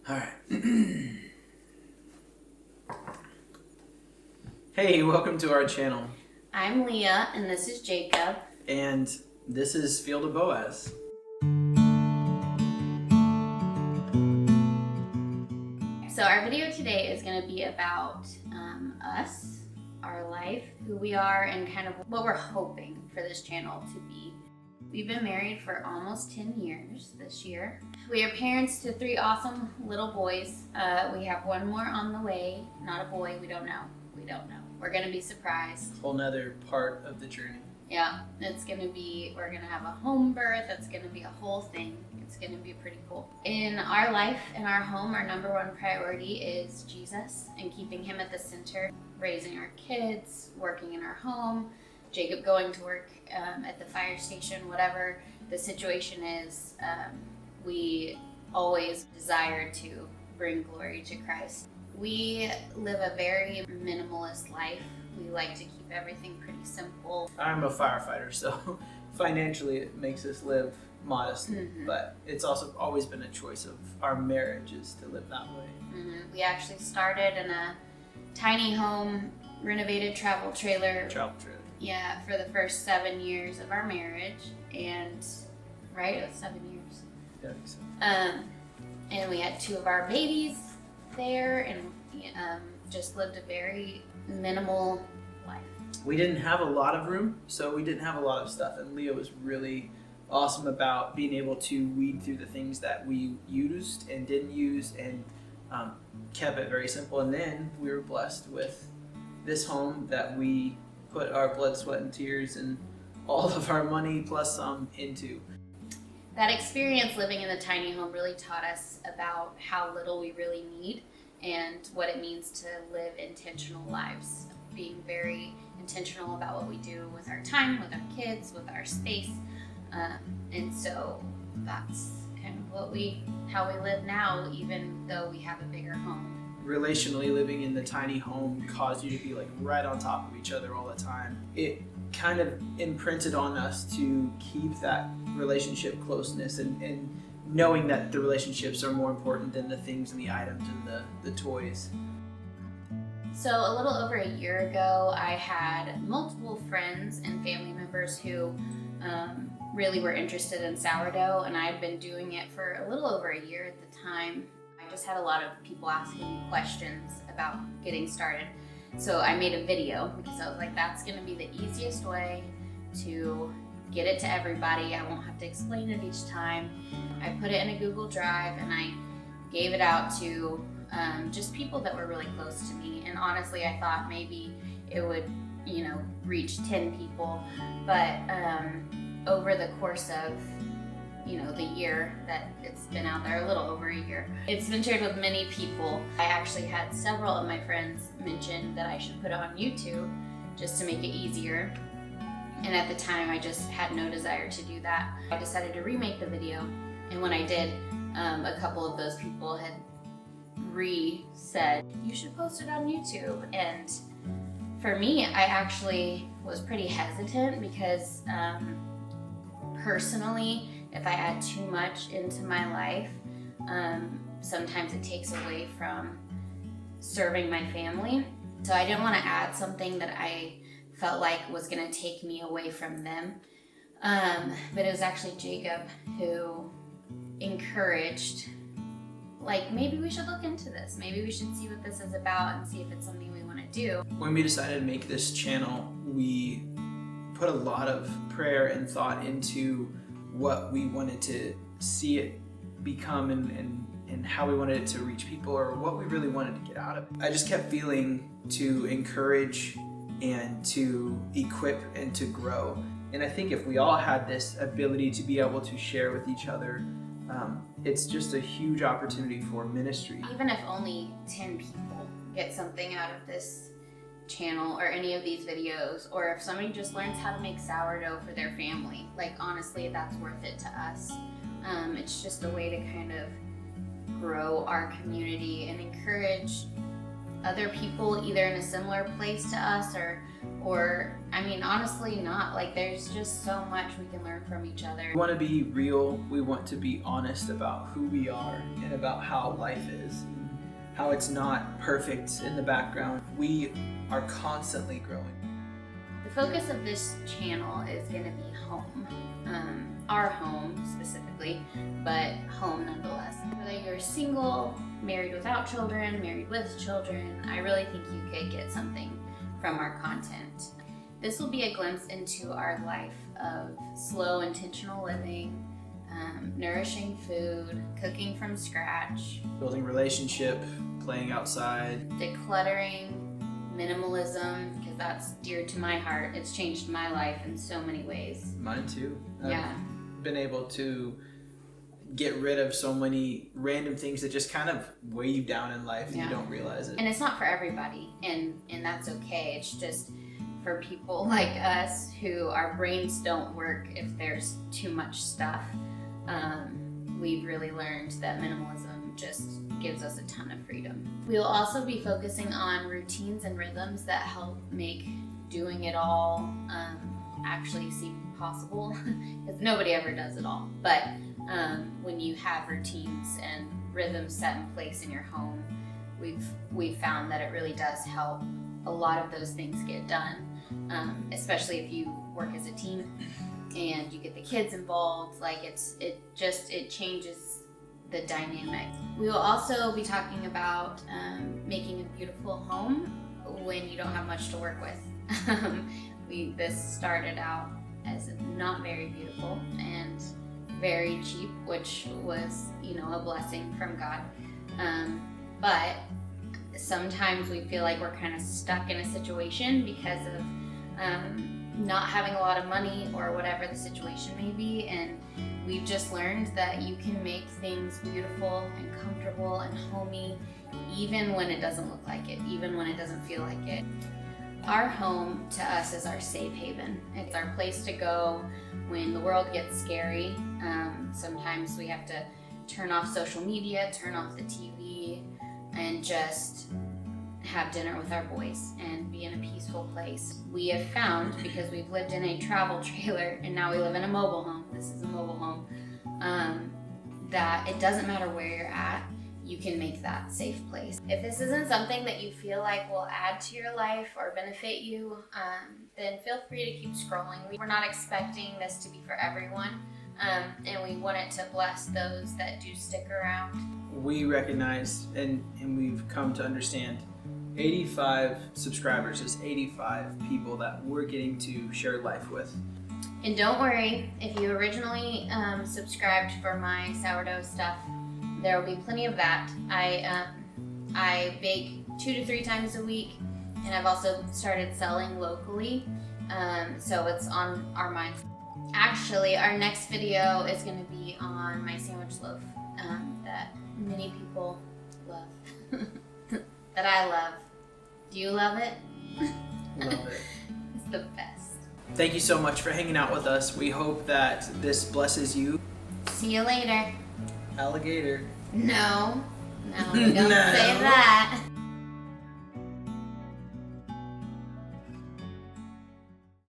All right. Hey, welcome to our channel. I'm Leah, and this is Jacob. And this is Field of Boaz. So our video today is going to be about us, our life, who we are, and kind of what we're hoping for this channel to be. We've been married for almost 10 years this year. We are parents to 3 awesome little boys. We have one more on the way. Not a boy, we don't know. We're gonna be surprised. Whole nother part of the journey. Yeah, we're gonna have a home birth. It's gonna be a whole thing. It's gonna be pretty cool. In our life, in our home, our number one priority is Jesus and keeping him at the center, raising our kids, working in our home, Jacob going to work at the fire station, whatever the situation is. We always desire to bring glory to Christ. We live a very minimalist life. We like to keep everything pretty simple. I'm a firefighter, so financially it makes us live modestly, but it's also always been a choice of our marriages to live that way. We actually started in a tiny home, renovated travel trailer. Yeah, for the first 7 years of our marriage, and right, it was 7 years. Yeah, I think so. And we had 2 of our babies there, and just lived a very minimal life. We didn't have a lot of room, so we didn't have a lot of stuff, and Leah was really awesome about being able to weed through the things that we used and didn't use, and kept it very simple. And then we were blessed with this home that we put our blood, sweat, and tears and all of our money plus some into. That experience living in the tiny home really taught us about how little we really need and what it means to live intentional lives, being very intentional about what we do with our time, with our kids, with our space. And so that's kind of how we live now, even though we have a bigger home. Relationally, living in the tiny home caused you to be like right on top of each other all the time. It kind of imprinted on us to keep that relationship closeness and knowing that the relationships are more important than the things and the items and the toys. So a little over a year ago, I had multiple friends and family members who really were interested in sourdough, and I had been doing it for a little over a year at the time. I just had a lot of people asking me questions about getting started. So I made a video because I was like, that's gonna be the easiest way to get it to everybody. I won't have to explain it each time. I put it in a Google Drive and I gave it out to just people that were really close to me. And honestly, I thought maybe it would, reach 10 people. But over the course of the year that it's been out there, a little over a year, it's been shared with many people. I actually had several of my friends mention that I should put it on YouTube just to make it easier. And at the time, I just had no desire to do that. I decided to remake the video, and when I did, a couple of those people had said, you should post it on YouTube. And for me, I actually was pretty hesitant because personally, if I add too much into my life, sometimes it takes away from serving my family. So I didn't want to add something that I felt like was going to take me away from them. But it was actually Jacob who encouraged, maybe we should look into this. Maybe we should see what this is about and see if it's something we want to do. When we decided to make this channel, we put a lot of prayer and thought into what we wanted to see it become and how we wanted it to reach people, or what we really wanted to get out of it. I just kept feeling to encourage and to equip and to grow. And I think if we all had this ability to be able to share with each other, it's just a huge opportunity for ministry. Even if only 10 people get something out of this channel or any of these videos, or if somebody just learns how to make sourdough for their family, honestly, that's worth it to us. It's just a way to kind of grow our community and encourage other people either in a similar place to us or I mean, honestly not. Like, there's just so much we can learn from each other. We want to be real. We want to be honest about who we are and about how life is, how it's not perfect in the background. We are constantly growing. The focus of this channel is going to be home. Our home specifically, but home nonetheless. Whether you're single, married without children, married with children, I really think you could get something from our content. This will be a glimpse into our life of slow, intentional living, nourishing food, cooking from scratch, Building relationship, playing outside. decluttering, minimalism, because that's dear to my heart. It's changed my life in so many ways. Mine too. Yeah. I've been able to get rid of so many random things that just kind of weigh you down in life and Yeah. you don't realize it. And it's not for everybody, and that's okay. It's just for people like us who our brains don't work if there's too much stuff. We've really learned that minimalism just gives us a ton of freedom. We will also be focusing on routines and rhythms that help make doing it all actually seem possible, because nobody ever does it all. But when you have routines and rhythms set in place in your home, we've found that it really does help a lot of those things get done, especially if you work as a team and you get the kids involved. Like, it changes the dynamic. We will also be talking about making a beautiful home when you don't have much to work with. This started out as not very beautiful and very cheap, which was, a blessing from God. But sometimes we feel like we're kind of stuck in a situation because of not having a lot of money or whatever the situation may be, and we've just learned that you can make things beautiful and comfortable and homey even when it doesn't look like it, even when it doesn't feel like it. Our home to us is our safe haven. It's our place to go when the world gets scary. Sometimes we have to turn off social media, turn off the TV, and just have dinner with our boys and be in a peaceful place. We have found, because we've lived in a travel trailer and now we live in a mobile home, this is a mobile home, that it doesn't matter where you're at, you can make that safe place. If this isn't something that you feel like will add to your life or benefit you, then feel free to keep scrolling. We're not expecting this to be for everyone, and we want it to bless those that do stick around. We recognize and we've come to understand 85 subscribers is 85 people that we're getting to share life with. And don't worry, if you originally subscribed for my sourdough stuff, there will be plenty of that. I bake 2 to 3 times a week, and I've also started selling locally, so it's on our minds. Actually, our next video is going to be on my sandwich loaf that many people love, that I love. Do you love it? Love it. It's the best. Thank you so much for hanging out with us. We hope that this blesses you. See you later. Alligator. No, don't say that.